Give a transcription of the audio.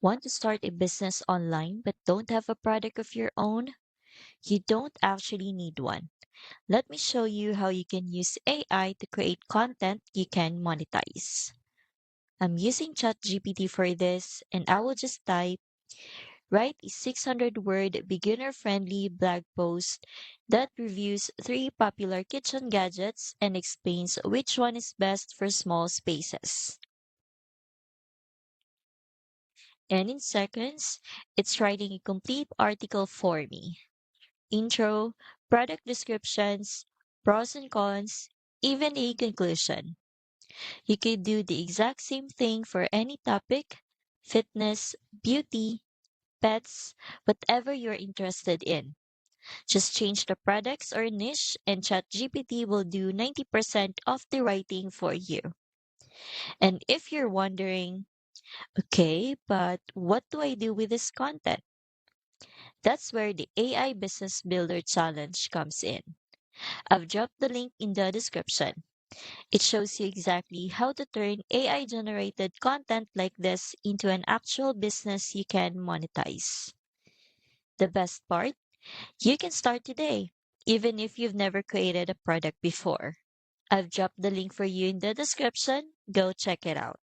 Want to start a business online but don't have a product of your own? You don't actually need one. Let me show you how you can use AI to create content you can monetize. I'm using ChatGPT for this, and I will just type, write a 600-word beginner-friendly blog post that reviews three popular kitchen gadgets and explains which one is best for small spaces. And in seconds, it's writing a complete article for me. Intro, product descriptions, pros and cons, even a conclusion. You could do the exact same thing for any topic: fitness, beauty, pets, whatever you're interested in. Just change the products or niche, and ChatGPT will do 90% of the writing for you. And if you're wondering, okay, but what do I do with this content? That's where the AI Business Builder Challenge comes in. I've dropped the link in the description. It shows you exactly how to turn AI generated content like this into an actual business you can monetize. The best part? You can start today, even if you've never created a product before. I've dropped the link for you in the description. Go check it out.